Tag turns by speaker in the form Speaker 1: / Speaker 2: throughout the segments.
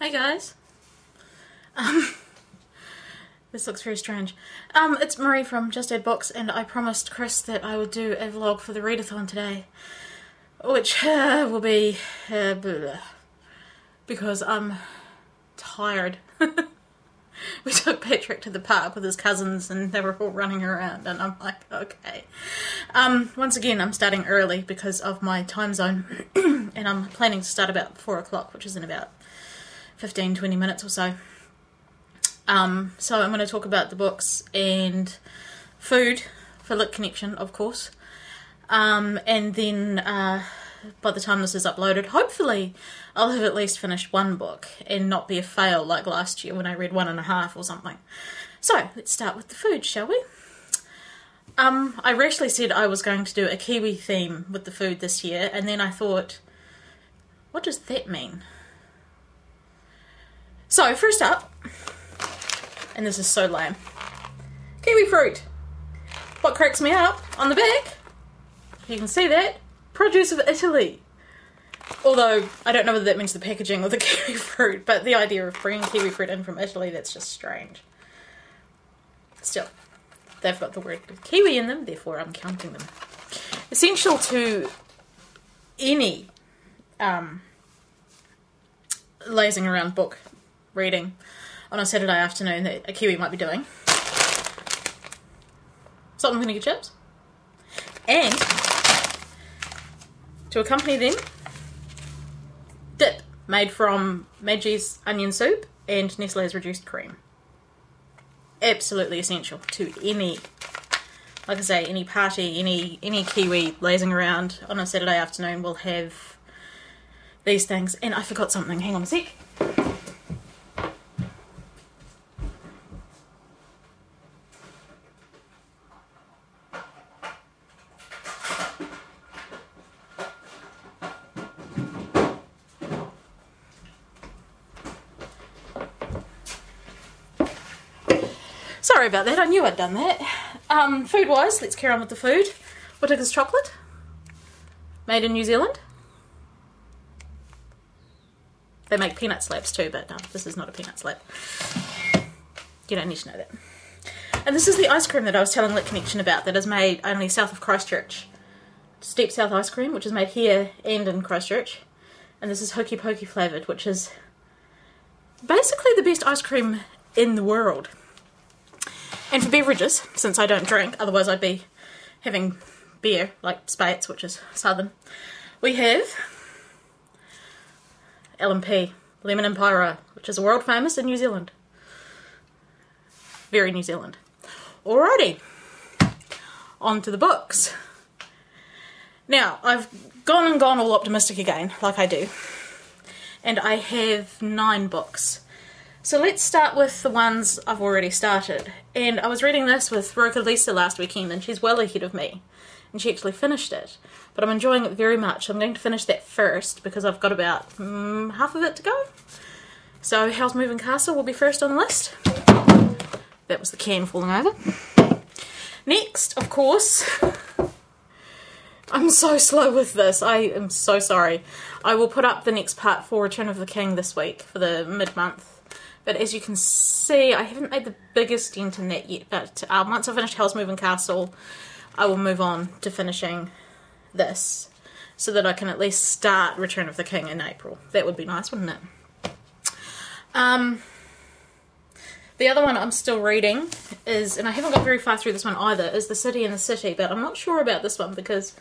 Speaker 1: Hey guys. This looks very strange. It's Marie from Just Add Books, and I promised Chris that I would do a vlog for the readathon today, which will be because I'm tired. We took Patrick to the park with his cousins and they were all running around, and I'm like, okay. Once again, I'm starting early because of my time zone and I'm planning to start about 4 o'clock, which is in about 15-20 minutes or so. So I'm going to talk about the books and food for Lit Connection, of course. And then by the time this is uploaded, hopefully I'll have at least finished one book and not be a fail like last year when I read 1.5 or something. So let's start with the food, shall we? I rashly said I was going to do a Kiwi theme with the food this year, and then I thought, what does that mean? So first up, and this is so lame, kiwi fruit. What cracks me up on the back, you can see that, produce of Italy. Although I don't know whether that means the packaging or the kiwi fruit, but the idea of bringing kiwi fruit in from Italy, that's just strange. Still, they've got the word kiwi in them, therefore I'm counting them. Essential to any lazing around book reading on a Saturday afternoon that a kiwi might be doing: salt and vinegar chips, and to accompany them, dip made from Maggie's onion soup and Nestle's reduced cream. Absolutely essential to any, like I say, any party, any kiwi lazing around on a Saturday afternoon will have these things. And I forgot something, hang on a sec. Sorry about that, I knew I'd done that. Food wise, let's carry on with the food. Whittaker's chocolate, made in New Zealand. They make peanut slaps too, but no, this is not a peanut slap. You don't need to know that. And this is the ice cream that I was telling Lit Connection about, that is made only south of Christchurch. Steep South ice cream, which is made here and in Christchurch. And this is Hokey Pokey flavoured, which is basically the best ice cream in the world. And for beverages, since I don't drink, otherwise I'd be having beer, like Spates, which is southern, we have L&P, Lemon and Pyro, which is world famous in New Zealand. Very New Zealand. Alrighty, on to the books. Now, I've gone all optimistic again, like I do, and I have 9 books. So let's start with the ones I've already started. And I was reading this with Roka Lisa last weekend, and she's well ahead of me. And she actually finished it. But I'm enjoying it very much. I'm going to finish that first because I've got about half of it to go. So Howl's Moving Castle will be first on the list. That was the can falling over. Next, of course, I'm so slow with this. I am so sorry. I will put up the next part for Return of the King this week for the mid-month. But as you can see, I haven't made the biggest dent in that yet, but once I've finished Howl's Moving Castle, I will move on to finishing this, so that I can at least start Return of the King in April. That would be nice, wouldn't it? The other one I'm still reading is, and I haven't got very far through this one either, is The City in the City, but I'm not sure about this one because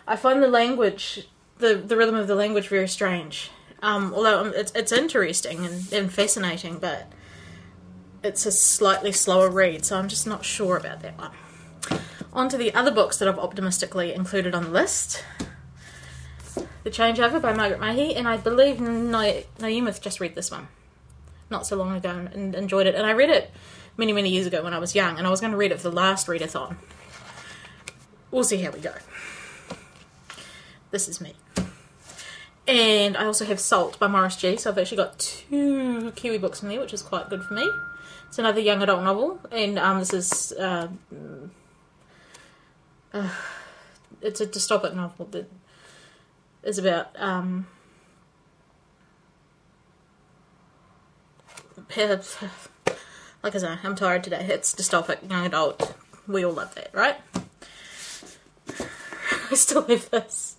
Speaker 1: I find the language, the rhythm of the language very strange. Although it's interesting and fascinating, but it's a slightly slower read, so I'm just not sure about that one. On to the other books that I've optimistically included on the list. The Changeover by Margaret Mahy, and I believe Naeemith just read this one not so long ago and enjoyed it. And I read it many, many years ago when I was young, and I was going to read it for the last readathon. We'll see how we go. This is me. And I also have Salt by Maurice G, so I've actually got 2 Kiwi books in there, which is quite good for me. It's another young adult novel, and this is it's a dystopic novel that is about like I say, I'm tired today. It's dystopic, young adult. We all love that, right? I still have this.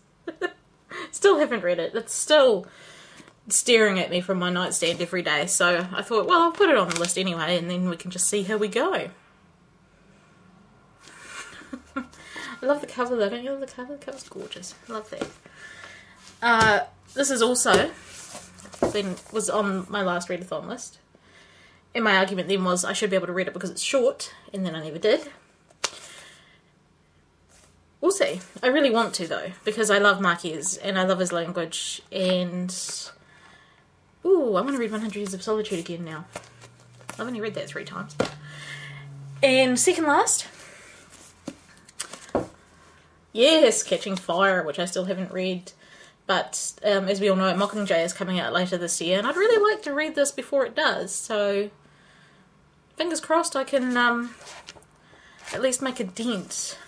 Speaker 1: Still haven't read it. It's still staring at me from my nightstand every day. So I thought, well, I'll put it on the list anyway, and then we can just see how we go. I love the cover though. Don't you love the cover? The cover's gorgeous. I love that. This is also was on my last readathon list. And my argument then was I should be able to read it because it's short, and then I never did. We'll see. I really want to though, because I love Marquez and I love his language, and ooh, I want to read 100 Years of Solitude again now. I've only read that 3 times. And second last, yes, Catching Fire, which I still haven't read, but as we all know, Mockingjay is coming out later this year, and I'd really like to read this before it does, so fingers crossed I can at least make a dent.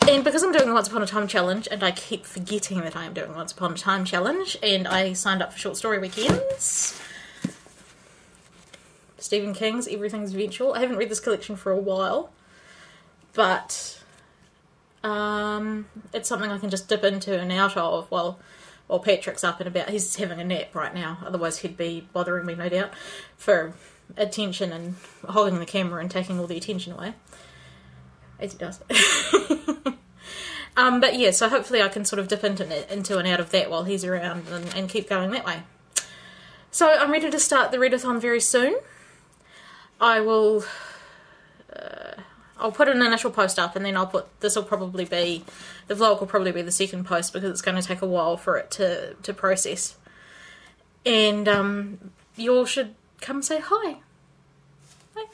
Speaker 1: And because I'm doing a Once Upon a Time challenge, and I keep forgetting that I am doing a Once Upon a Time challenge, and I signed up for short story weekends. Stephen King's Everything's Eventual. I haven't read this collection for a while, but it's something I can just dip into and out of while Patrick's up and about. He's having a nap right now, otherwise he'd be bothering me, no doubt, for attention and holding the camera and taking all the attention away, as he does. But yeah, so hopefully I can sort of dip into and out of that while he's around, and keep going that way. So I'm ready to start the readathon very soon. I will, I'll put an initial post up, and then I'll put, the vlog will probably be the second post, because it's going to take a while for it to process. And you all should come say hi. Bye.